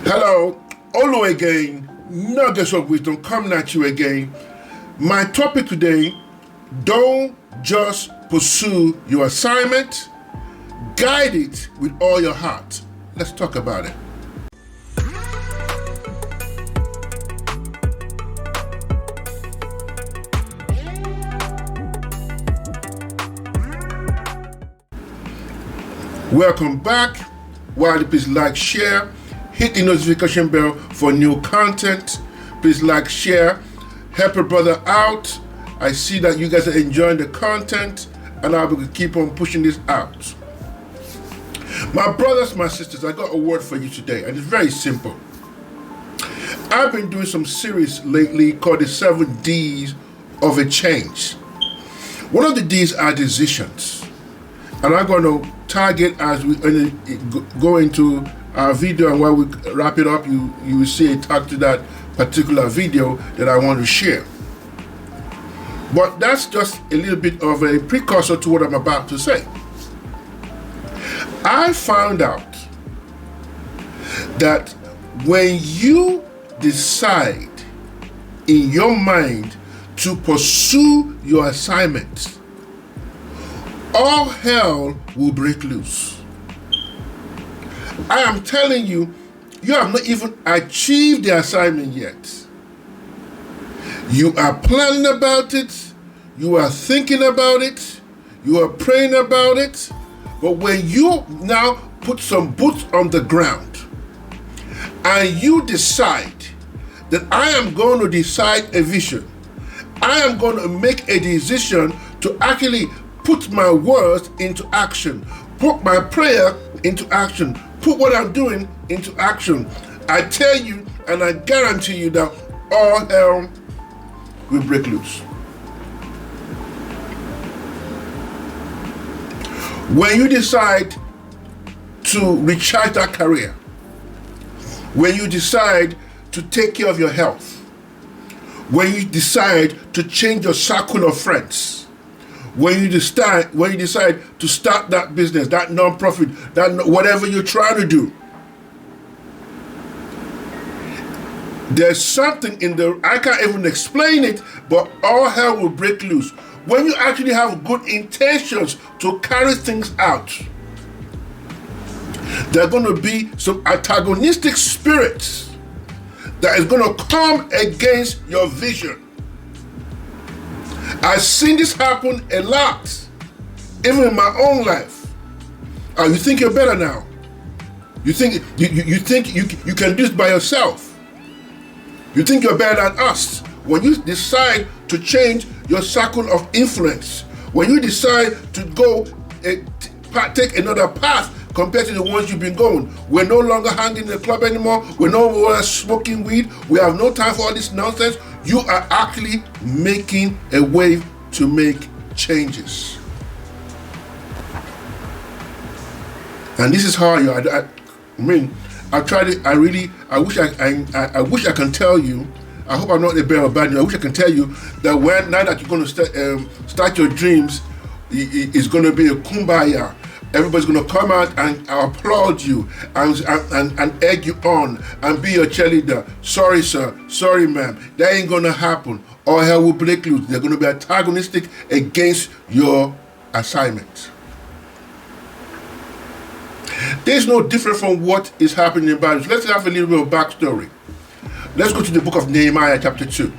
Hello, Olu again, nuggets of wisdom coming at you again. My topic today, don't just pursue your assignment, guide it with all your heart. Let's talk about it. Welcome back. While please like, share, hit the notification bell for new content. Please like, share, help a brother out. I see that you guys are enjoying the content, and I will keep on pushing this out. My brothers, my sisters, I got a word for you today, and it's very simple. I've been doing some series lately called the 7 D's of a change. One of the D's are decisions, and I'm going to target as we go into our video, and while we wrap it up, you will see a tag to that particular video that I want to share. But that's just a little bit of a precursor to what I'm about to say. I found out that when you decide in your mind to pursue your assignment, all hell will break loose. I am telling you, you have not even achieved the assignment yet. You are planning about it, you are thinking about it, you are praying about it, but when you now put some boots on the ground and you decide that I am going to decide a vision, I am going to make a decision to actually put my words into action, put my prayer into action, put what I'm doing into action, I tell you and I guarantee you that all hell will break loose. When you decide to recharge that career, when you decide to take care of your health, when you decide to change your circle of friends, when you decide to start that business, that non-profit, that whatever you're trying to do, there's something in there, I can't even explain it, but all hell will break loose. When you actually have good intentions to carry things out, there are going to be some antagonistic spirits that is going to come against your vision. I've seen this happen a lot, even in my own life. You think you're better now. You think you think you can do this by yourself. You think you're better than us. When you decide to change your circle of influence, when you decide to go take another path compared to the ones you've been going, we're no longer hanging in the club anymore, we're no longer smoking weed, we have no time for all this nonsense. You are actually making a way to make changes. And this is how I tried it. I wish I can tell you. I hope I'm not a bear or bad news. I wish I can tell you that now that you're going to start your dreams, it's going to be a kumbaya. Everybody's going to come out and applaud you and egg you on and be your cheerleader. Sorry, sir. Sorry, ma'am. That ain't going to happen. All hell will break loose. They're going to be antagonistic against your assignment. There's no different from what is happening in the Bible. So let's have a little bit of backstory. Let's go to the book of Nehemiah chapter 2.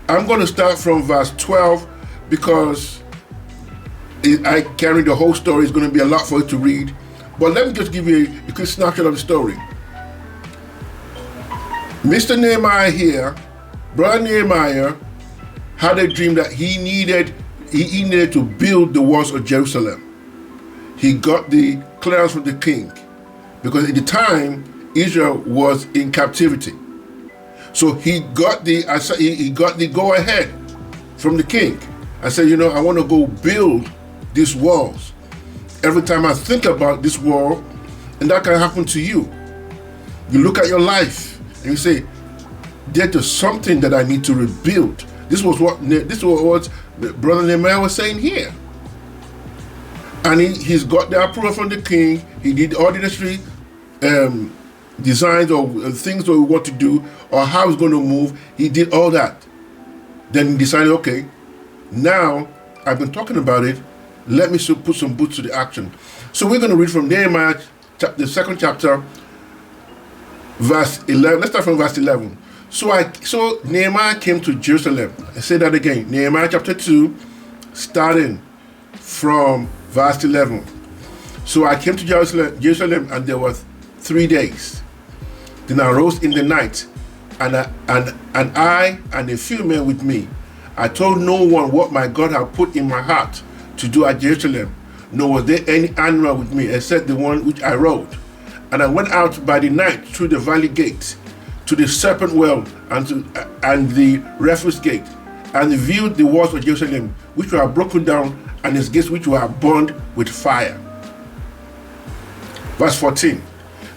I'm going to start from verse 12 because I carry the whole story. It's going to be a lot for you to read. But let me just give you a quick snapshot of the story. Mr. Nehemiah here, Brother Nehemiah, had a dream that he needed to build the walls of Jerusalem. He got the clearance from the king because at the time Israel was in captivity. So he got the go ahead from the king. I said, I want to go build these walls. Every time I think about this wall, and that can happen to you. You look at your life and you say, there's something that I need to rebuild. This was what Brother Nehemiah was saying here. And he's got the approval from the king. He did all the necessary designs or things that we want to do or how it's going to move. He did all that. Then he decided, okay, now I've been talking about it. Let me put some boots to the action. So we're going to read from Nehemiah, the second chapter, verse 11. Let's start from verse 11. So Nehemiah came to Jerusalem. I say that again. Nehemiah chapter 2, starting from verse 11. So I came to Jerusalem, and there were 3 days. Then I rose in the night, and I and a few men with me. I told no one what my God had put in my heart to do at Jerusalem, nor was there any animal with me except the one which I rode. And I went out by the night through the valley gate to the serpent well and the refuse gate, and viewed the walls of Jerusalem, which were broken down, and its gates which were burned with fire. Verse 14.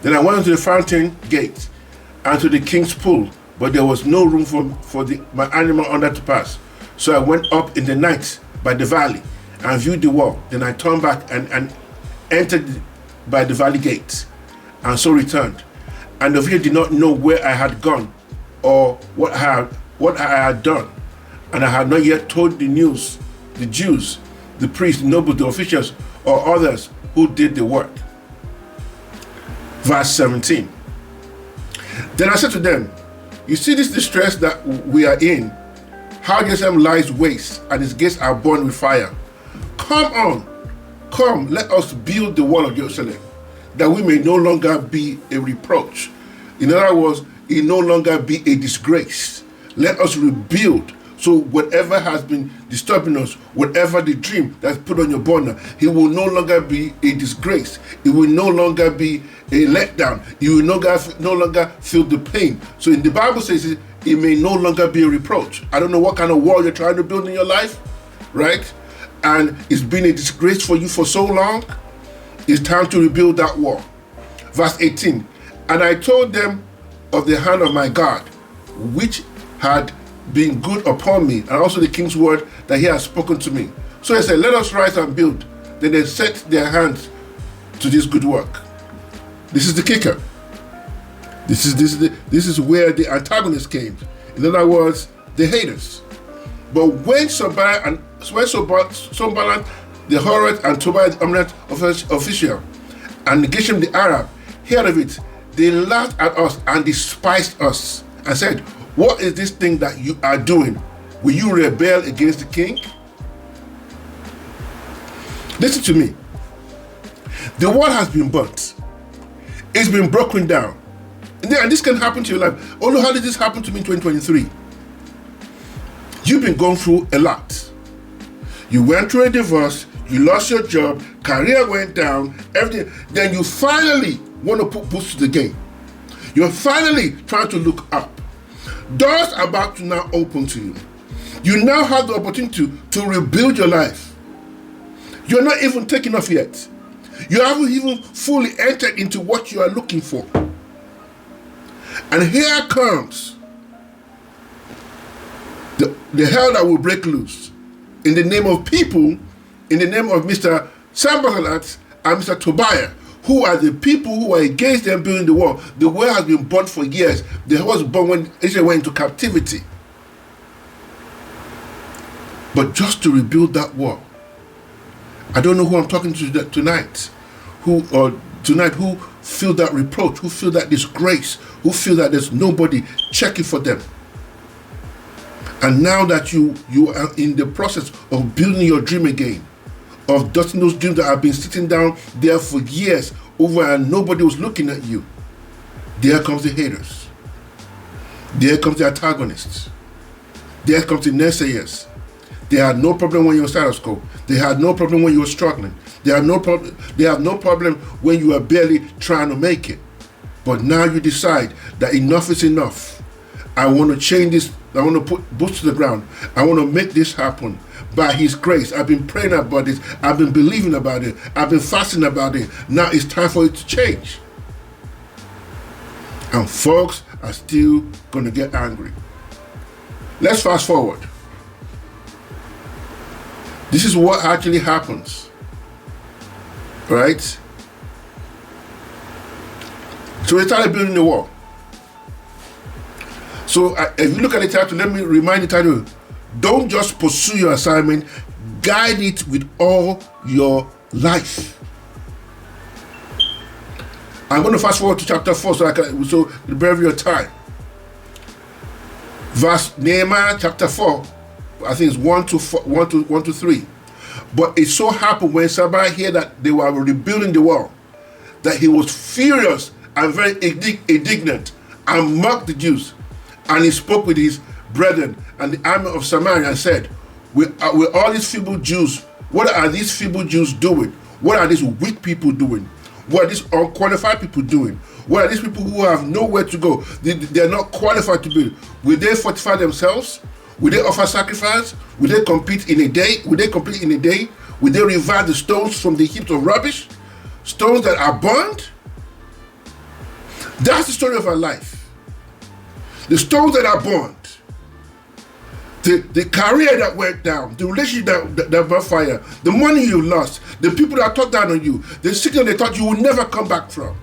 Then I went into the fountain gate and to the king's pool, but there was no room for my animal under to pass. So I went up in the night by the valley and viewed the wall. Then I turned back and entered by the valley gate, and so returned. And the official did not know where I had gone or what I had done. And I had not yet told the news, the Jews, the priests, the nobles, the officials, or others who did the work. Verse 17. Then I said to them, you see this distress that we are in, how Jerusalem lies waste and its gates are burned with fire. Come, let us build the wall of Jerusalem, that we may no longer be a reproach. In other words, it no longer be a disgrace. Let us rebuild. So whatever has been disturbing us, whatever the dream that's put on your bonnet, it will no longer be a disgrace. It will no longer be a letdown. You will no longer feel the pain. So in the Bible says it may no longer be a reproach. I don't know what kind of wall you're trying to build in your life, right? And it's been a disgrace for you for so long. It's time to rebuild that wall. Verse 18. And I told them of the hand of my God, which had been good upon me, and also the king's word that he has spoken to me. So they said, let us rise and build. Then they set their hands to this good work. This is the kicker. This is where the antagonists came. In other words, the haters. But when Sanballat, the Horeth, and Tobiah, the eminent official, and Geshem the Arab, heard of it, they laughed at us and despised us, and said, what is this thing that you are doing? Will you rebel against the king? Listen to me. The wall has been burnt. It's been broken down. And this can happen to your life. Oh, how did this happen to me in 2023? You've been going through a lot. You went through a divorce, you lost your job, career went down, everything. Then you finally want to put boots to the game. You're finally trying to look up. Doors are about to now open to you. You now have the opportunity to rebuild your life. You're not even taking off yet. You haven't even fully entered into what you are looking for. And here comes the hell that will break loose in the name of people, in the name of Mr. Sanballat and Mr. Tobiah, who are the people who are against them building the wall. The wall has been burnt for years. The wall was burnt when Israel went into captivity. But just to rebuild that wall, I don't know who I'm talking to tonight, who feel that reproach, who feel that disgrace, who feel that there's nobody checking for them. And now that you are in the process of building your dream again, of dusting those dreams that have been sitting down there for years over and nobody was looking at you, there comes the haters. There comes the antagonists. There comes the naysayers. They had no problem when you were status quo. They had no problem when you were struggling. They have no problem when you are barely trying to make it. But now you decide that enough is enough. I want to change this. I want to put boots to the ground. I want to make this happen. By his grace, I've been praying about this. I've been believing about it. I've been fasting about it. Now it's time for it to change. And folks are still going to get angry. Let's fast forward. This is what actually happens. Right? So they started building the wall. So if you look at the title, let me remind the title, don't just pursue your assignment, guide it with all your life. I'm going to fast forward to chapter 4 so the brevity of time. Verse Nehemiah chapter 4, I think it's 1 to 3. But it so happened when Sanballat heard that they were rebuilding the wall, that he was furious and very indignant and mocked the Jews. And he spoke with his brethren and the army of Samaria and said, with all these feeble Jews, what are these feeble Jews doing? What are these weak people doing? What are these unqualified people doing? What are these people who have nowhere to go? They are not qualified to build. Will they fortify themselves? Will they offer sacrifice? Will they compete in a day? Will they compete in a day? Will they revive the stones from the heaps of rubbish? Stones that are burned? That's the story of our life. The stones that are burned. The career that went down, the relationship that burned fire, the money you lost, the people that talked down on you, the sickness they thought you would never come back from.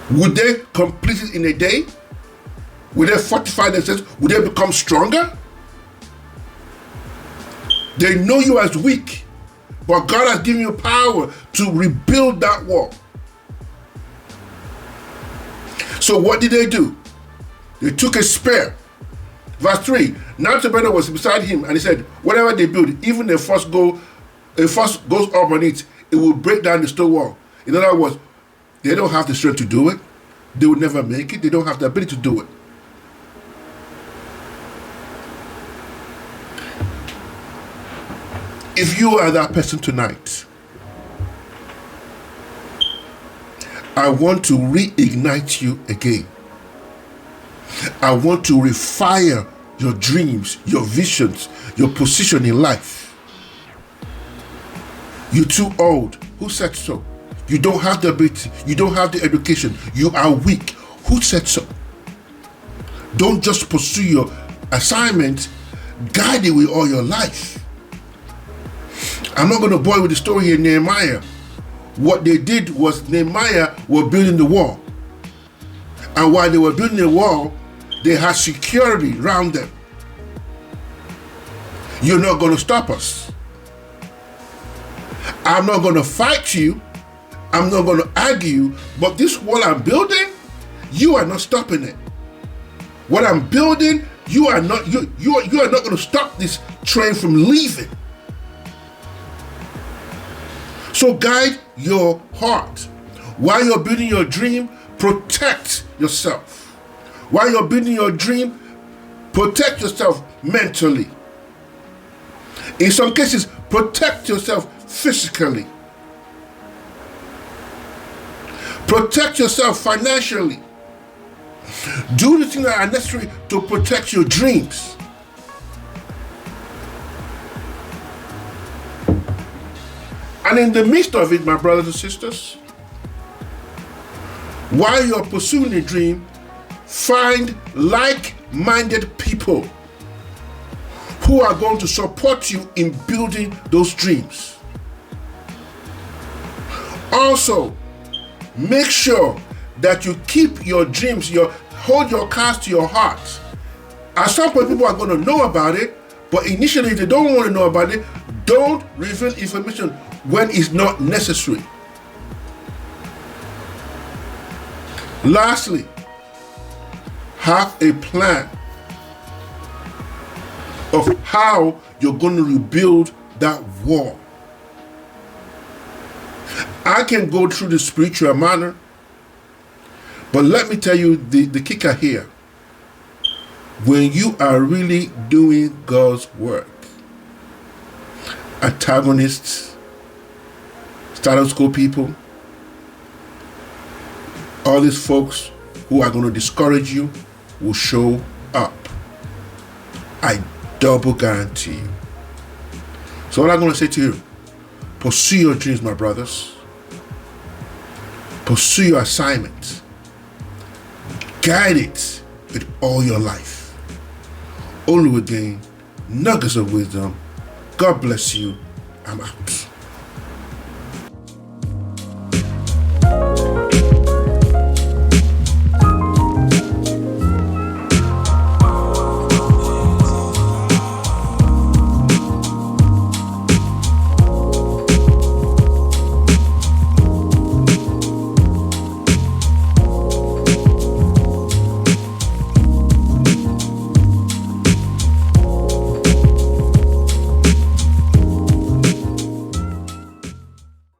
Would they complete it in a day? Would they fortify themselves? Would they become stronger? They know you as weak, but God has given you power to rebuild that wall. So what did they do? They took a spear. Verse 3, now Tobiah was beside him, and he said, whatever they build, even if a first goes up on it, it will break down the stone wall. In other words, they don't have the strength to do it. They will never make it. They don't have the ability to do it. If you are that person tonight, I want to reignite you again. I want to refire your dreams, your visions, your position in life. You're too old. Who said so? You don't have the ability. You don't have the education. You are weak. Who said so? Don't just pursue your assignment. Guide it with all your life. I'm not going to bore you with the story here in Nehemiah. What they did was Nehemiah were building the wall. And while they were building the wall, they had security around them. You're not going to stop us. I'm not going to fight you. I'm not going to argue. But this wall I'm building, you are not stopping it. What I'm building, you are not going to stop this train from leaving. So guide your heart. While you're building your dream, protect yourself. While you're building your dream, protect yourself mentally. In some cases, protect yourself physically. Protect yourself financially. Do the things that are necessary to protect your dreams. And in the midst of it, my brothers and sisters, while you're pursuing a dream, find like-minded people who are going to support you in building those dreams. Also, make sure that you keep your dreams, hold your cards to your heart. At some point, people are going to know about it, but initially, if they don't want to know about it, don't reveal information when it's not necessary. Lastly, have a plan of how you're going to rebuild that wall. I can go through the spiritual manner, but let me tell you the kicker here. When you are really doing God's work, antagonists, status quo people, all these folks who are going to discourage you will show up. I double guarantee you. So what I'm going to say to you, pursue your dreams, my brothers. Pursue your assignment. Guide it with all your life. Only will gain nuggets of wisdom. God bless you. I'm out.